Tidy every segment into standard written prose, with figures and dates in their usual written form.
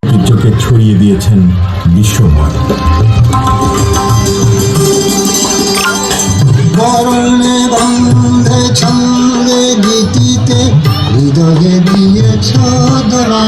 ঐতিহ্যকে ছড়িয়ে দিয়েছেন বিশ্বময়। বরণে বন্ধে ছন্দে গীতিতে হৃদয়ে দিয়েছ দোলা।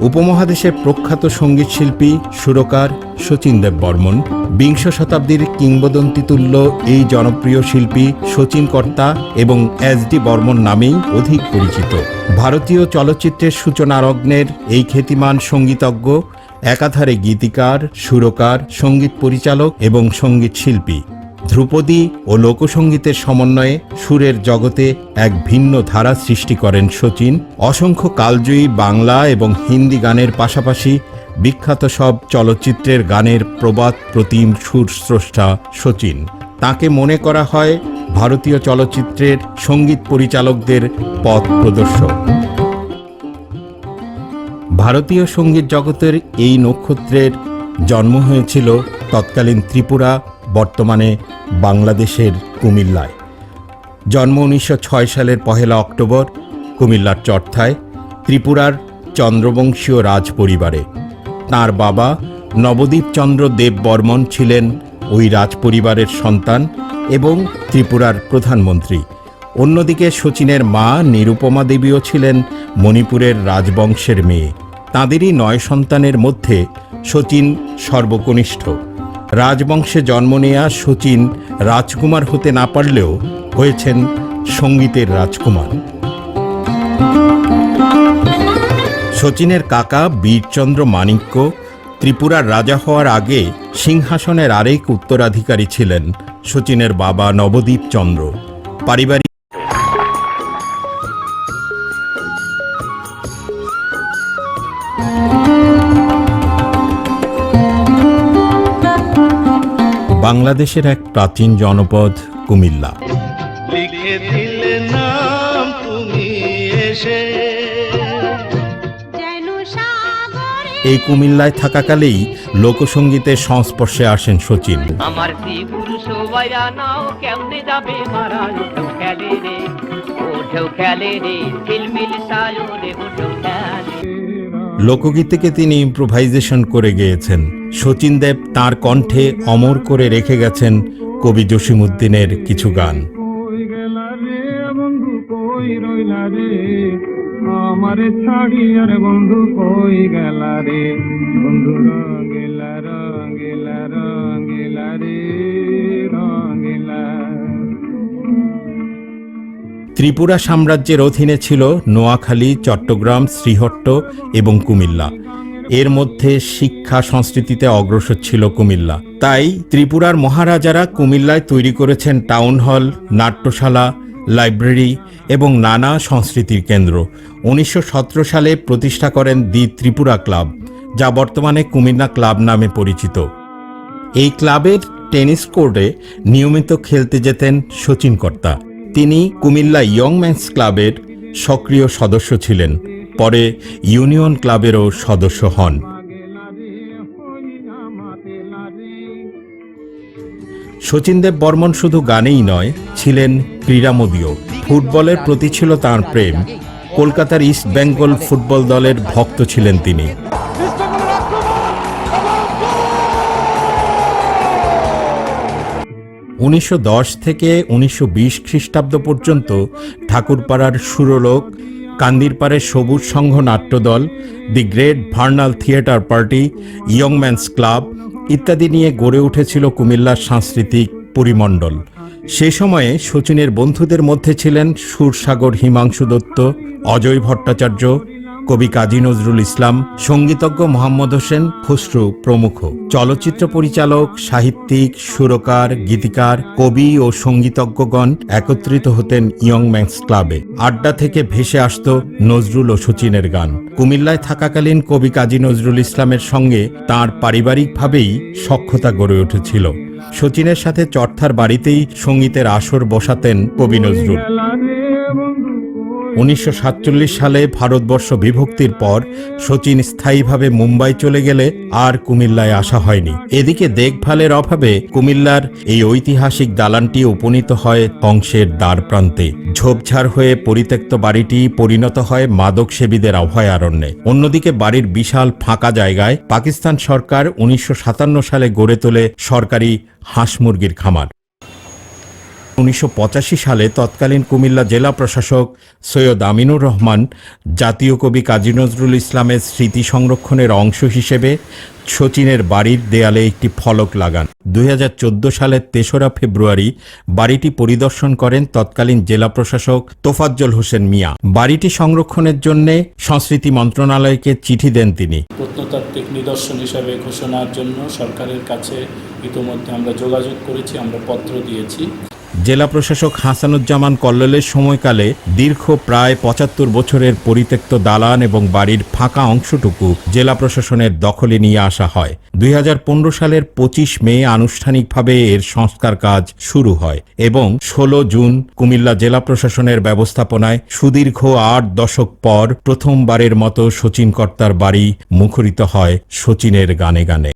উপমহাদেশের প্রখ্যাত সঙ্গীতশিল্পী সুরকার শচীন দেববর্মন। বিংশ শতাব্দীর কিংবদন্তিতুল্য এই জনপ্রিয় শিল্পী শচীন কর্তা এবং এস.ডি. বর্মন নামেই অধিক পরিচিত। ভারতীয় চলচ্চিত্রের সূচনালগ্নের এই খ্যাতিমান সঙ্গীতজ্ঞ একাধারে গীতিকার, সুরকার, সঙ্গীত পরিচালক এবং সঙ্গীত শিল্পী। ধ্রুপদী ও লোকসঙ্গীতের সমন্বয়ে সুরের জগতে এক ভিন্ন ধারা সৃষ্টি করেন শচীন। অসংখ্য কালজয়ী বাংলা এবং হিন্দি গানের পাশাপাশি বিখ্যাত সব চলচ্চিত্রের গানের প্রবাদ প্রতিম সুরস্রষ্টা শচীন। তাকে মনে করা হয় ভারতীয় চলচ্চিত্রের সঙ্গীত পরিচালকদের পথ প্রদর্শক। ভারতীয় সঙ্গীত জগতের এই নক্ষত্রের জন্ম হয়েছিল তৎকালীন ত্রিপুরা, বর্তমানে বাংলাদেশের কুমিল্লায়। জন্ম 1906 সালের 1 অক্টোবর কুমিল্লার চরথায় ত্রিপুরার চন্দ্রবংশীয় রাজ পরিবারে। তাঁর বাবা নবদ্বীপ চন্দ্র দেববর্মন ছিলেন ওই রাজ পরিবারের সন্তান এবং ত্রিপুরার প্রধানমন্ত্রী। অন্যদিকে শচীনের মা নিরুপমা দেবীও ছিলেন মণিপুরের রাজবংশের মেয়ে। তাঁদেরই 9 সন্তানের মধ্যে শচীন সর্বকনিষ্ঠ। রাজবংশে জন্ম নেয়া শচীন রাজকুমার হতে না পারলেও হয়েছেন সঙ্গীতের রাজকুমার। শচীনের কাকা বীরচন্দ্র মাণিক্য ত্রিপুরার রাজা হওয়ার আগে সিংহাসনের আরেক উত্তরাধিকারী ছিলেন শচীনের বাবা নবদ্বীপ চন্দ্র। পারিবারিক বাংলাদেশের এক প্রাচীন জনপদ কুমিল্লা। লিখে দিলে নাম তুমি এসে। এই কুমিল্লায় থাকাকালেই লোকসঙ্গীতের সংস্পর্শে আসেন শচীন। আমার ত্রিপুর সবাইরা নাও কেমনে যাবে মারা উঠো খেলে রে, উঠো খেলে রে, ঝিলমিল সায়রে উঠো খেলে। লোকগীতিকে তিনি ইম্প্রোভাইজেশন করে গেয়েছেন। শচীন দেব তাঁর কণ্ঠে অমর করে রেখে গেছেন কবি জসিমউদ্দিনের কিছু গান। আমারে ছাড়ি আর বন্ধু কই গেলা রে, বন্ধু রঙিলা রঙিলা রঙিলা রে রঙিলা। ত্রিপুরা সাম্রাজ্যের অধীনে ছিল নোয়াখালী, চট্টগ্রাম, শ্রীহট্ট এবং কুমিল্লা। এর মধ্যে শিক্ষা সংস্কৃতিতে অগ্রসর ছিল কুমিল্লা। তাই ত্রিপুরার মহারাজারা কুমিল্লায় তৈরি করেছেন টাউন হল, নাট্যশালা, লাইব্রেরি এবং নানা সংস্কৃতির কেন্দ্র। 1917 সালে প্রতিষ্ঠা করেন দি ত্রিপুরা ক্লাব, যা বর্তমানে কুমিল্লা ক্লাব নামে পরিচিত। এই ক্লাবের টেনিস কোর্টে নিয়মিত খেলতে যেতেন শচীন কর্তা। তিনি কুমিল্লা ইয়ং ম্যানস ক্লাবের সক্রিয় সদস্য ছিলেন। পরে ইউনিয়ন ক্লাবেরও সদস্য হন। শচীন দেব বর্মন শুধু গানেই নয়, ছিলেন ক্রীড়ামোদীও। ফুটবলের প্রতি ছিল তাঁর প্রেম। কলকাতার ইস্ট বেঙ্গল ফুটবল দলের ভক্ত ছিলেন তিনি। 1910 থেকে 1920 খ্রিস্টাব্দ পর্যন্ত ঠাকুরপাড়ার সুরলোক, কান্দিরপাড়ের সবুজ সংঘ নাট্যদল, the great vernal theatre party, young man's club ইত্যাদি নিয়ে গড়ে উঠেছিল কুমিল্লার সাংস্কৃতিক পরিমণ্ডল। সে সময়ে শচীনের বন্ধুদের মধ্যে ছিলেন সুরসাগর হিমাংশু দত্ত, অজয় ভট্টাচার্য, কবি কাজী নজরুল ইসলাম, সঙ্গীতজ্ঞ মোহাম্মদ হোসেন খসরু প্রমুখ। চলচ্চিত্র পরিচালক, সাহিত্যিক, সুরকার, গীতিকার, কবি ও সঙ্গীতজ্ঞগণ একত্রিত হতেন ইয়ং ম্যানস ক্লাবে। আড্ডা থেকে ভেসে আসত নজরুল ও শচীনের গান। কুমিল্লায় থাকাকালীন কবি কাজী নজরুল ইসলামের সঙ্গে তাঁর পারিবারিকভাবেই সখ্যতা গড়ে উঠেছিল। শচীনের সাথে চরথার বাড়িতেই সঙ্গীতের আসর বসাতেন কবি নজরুল। 1947 সালে ভারতবর্ষ বিভক্তির পর শচীন স্থায়ীভাবে মুম্বাই চলে গেলে আর কুমিল্লায় আসা হয়নি। এদিকে দেখভালের অভাবে কুমিল্লার এই ঐতিহাসিক দালানটি উপনীত হয় ধ্বংসের দ্বারপ্রান্তে। ঝোপঝাড় হয়ে পরিত্যক্ত বাড়িটি পরিণত হয় মাদক সেবীদের অভয়ারণ্যে। অন্যদিকে বাড়ির বিশাল ফাঁকা জায়গায় পাকিস্তান সরকার 1957 সালে গড়ে তোলে সরকারি হাঁস মুরগির খামার। 1985 সালে তৎকালীন কুমিল্লা জেলা প্রশাসক সৈয়দ আমিনুর রহমান জাতীয় কবি কাজী নজরুল ইসলামের স্মৃতি সংরক্ষণের অংশ হিসেবে শচীনের বাড়ির দেয়ালে একটি ফলক লাগান। 2014 সালের 3রা ফেব্রুয়ারি বাড়িটি পরিদর্শন করেন তৎকালীন জেলা প্রশাসক তোফাজ্জল হোসেন মিয়া। বাড়িটি সংরক্ষণের জন্য সংস্কৃতি মন্ত্রণালয়কে চিঠি দেন তিনি। প্রত্নতাত্ত্বিক নিদর্শন হিসাবে ঘোষণার জন্য সরকারের কাছে ইতিমধ্যে আমরা যোগাযোগ করেছি, আমরা পত্র দিয়েছি। জেলা প্রশাসক হাসানুজ্জামান কল্লোলের সময়কালে দীর্ঘ প্রায় 75 বছরের পরিত্যক্ত দালান এবং বাড়ির ফাঁকা অংশটুকু জেলা প্রশাসনের দখলে নিয়ে আসা হয়। 2015 সালের 25 মে আনুষ্ঠানিকভাবে এর সংস্কার কাজ শুরু হয় এবং 16 জুন কুমিল্লা জেলা প্রশাসনের ব্যবস্থাপনায় সুদীর্ঘ 8 দশক পর প্রথমবারের মতো শচীন কর্তার বাড়ি মুখরিত হয় শচীনের গানে গানে।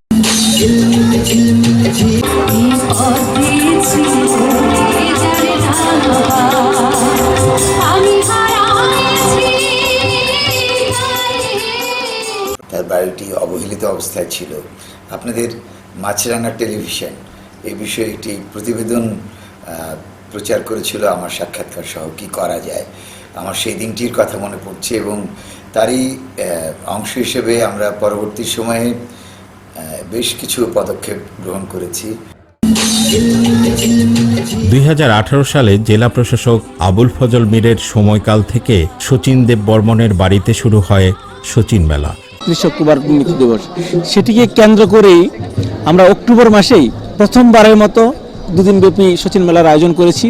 তার বাড়িটি অবহেলিত অবস্থায় ছিল। আপনাদের মাছরাঙা টেলিভিশন এই বিষয়ে একটি প্রতিবেদন প্রচার করেছিল আমার সাক্ষাৎকার সহ, কী করা যায়। আমার সেই দিনটির কথা মনে পড়ছে এবং তারই অংশ হিসেবে আমরা পরবর্তী সময়ে বেশ কিছু পদক্ষেপ গ্রহণ করেছি। 2018 সালে জেলা প্রশাসক আবুল ফজল মীরের সময়কাল থেকে শচীন দেব বর্মনের বাড়িতে শুরু হয় শচীন মেলা। 30 অক্টোবর মৃত্যু দিবস, সেটিকে কেন্দ্র করেই আমরা অক্টোবর মাসেই প্রথমবারের মতো 2 দিনব্যাপী শচীন মেলার আয়োজন করেছি।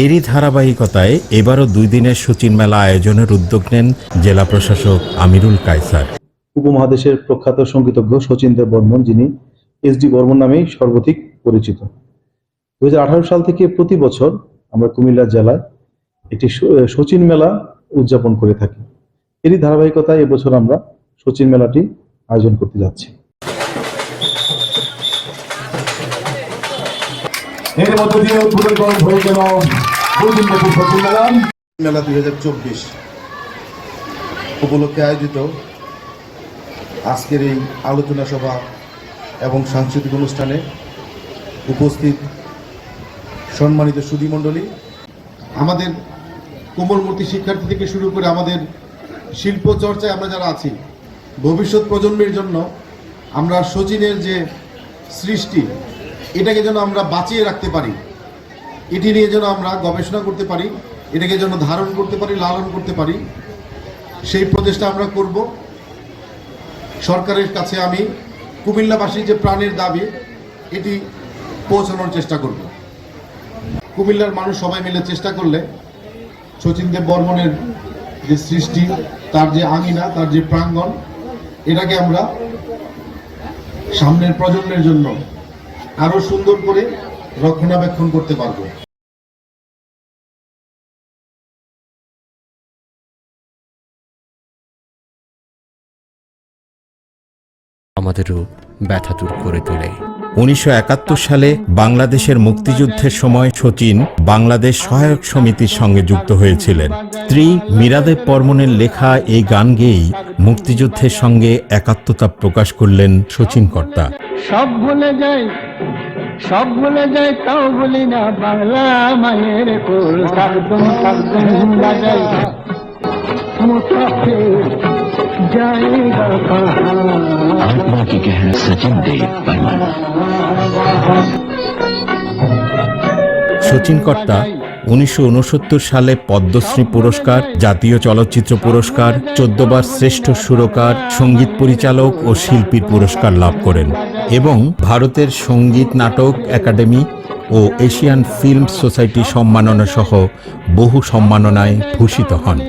এরই ধারাবাহিকতায় এবারও 2 দিনের শচীন মেলা আয়োজনের উদ্যোগ নেন জেলা প্রশাসক আমিরুল কায়সার। উপমহাদেশের প্রখ্যাত সঙ্গীতজ্ঞ শচীন দেব বর্মন, যিনি এসডি বর্মন নামেই সর্বাধিক পরিচিত। 2018 সাল থেকে প্রতি বছর আমরা কুমিল্লা জেলায় একটি শচীন মেলা উদযাপন করে থাকি। এরই ধারাবাহিকতায় এবছর আমরা শচীন মেলাটি আয়োজন করতে যাচ্ছি। এর মধ্য দিয়ে উদ্বোধন হয়ে গেল মেলা 2024 উপলক্ষে আয়োজিত আজকের এই আলোচনা সভা এবং সাংস্কৃতিক অনুষ্ঠানে উপস্থিত সম্মানিত সুধীমণ্ডলী, আমাদের কোমলমূর্তি শিক্ষার্থী থেকে শুরু করে আমাদের শিল্প চর্চায় আমরা যারা আছি, ভবিষ্যৎ প্রজন্মের জন্য আমরা শচীনের যে সৃষ্টি, এটাকে যেন আমরা বাঁচিয়ে রাখতে পারি, এটি নিয়ে যেন আমরা গবেষণা করতে পারি, এটাকে যেন ধারণ করতে পারি, লালন করতে পারি, সেই প্রচেষ্টা আমরা করব। সরকারের কাছে আমি কুমিল্লাবাসীর যে প্রাণের দাবি, এটি পৌঁছানোর চেষ্টা করব। কুমিল্লার মানুষ সবাই মিলে চেষ্টা করলে শচীন দেব বর্মনের যে সৃষ্টি, তার যে আঙিনা, তার যে প্রাঙ্গণ, এটাকে আমরা সামনের প্রজন্মের জন্য আরো সুন্দর করে রক্ষণাবেক্ষণ করতে পারবো। আমাদেরও ব্যথা দূর করে তোলে। 1971 সালে বাংলাদেশের মুক্তিযুদ্ধের সময় শচীন বাংলাদেশ সহায়ক সমিতির সঙ্গে যুক্ত হয়েছিলেন। স্ত্রী মীরাদেব বর্মনের লেখা এই গান গেয়েই মুক্তিযুদ্ধের সঙ্গে একাত্মতা প্রকাশ করলেন শচীন কর্তা। সব ভুলে যাই, সব ভুলে যাই, তাও বলি না বাংলা মায়ের কোল, কাকদম কাকদম বাজাই মুসাফির जाएगा कहाँ। आत्मा की कह सचिन देव बर्मन। শচীন কর্তা 1969 সালে পদ্মশ্রী পুরস্কার, জাতীয় চলচ্চিত্র পুরস্কার, 14 বার শ্রেষ্ঠ সুরকার, সঙ্গীত পরিচালক ও শিল্পীর পুরস্কার লাভ করেন এবং ভারতের সঙ্গীত নাটক একাডেমি ও এশিয়ান ফিল্ম সোসাইটি সম্মাননা সহ বহু সম্মাননায় ভূষিত হন।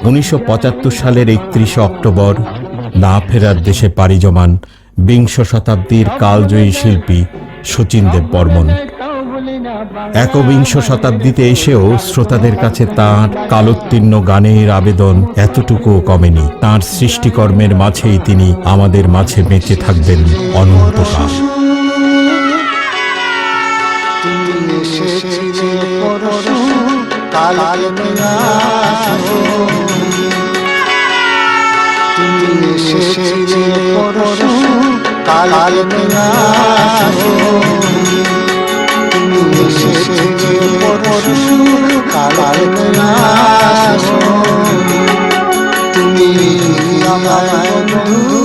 1975 সালের 31 অক্টোবর না ফেরার দেশে পাড়ি জমান বিংশ শতাব্দীর কালজয়ী শিল্পী শচীন দেব বর্মন। একবিংশ শতাব্দীতে এসেও শ্রোতাদের কাছে তাঁর কালোত্তীর্ণ গানের আবেদন এতটুকুও কমেনি। তাঁর সৃষ্টিকর্মের মাঝেই তিনি আমাদের মাঝে বেঁচে থাকবেন অনন্তকাল। তুমি আমার বন্ধু।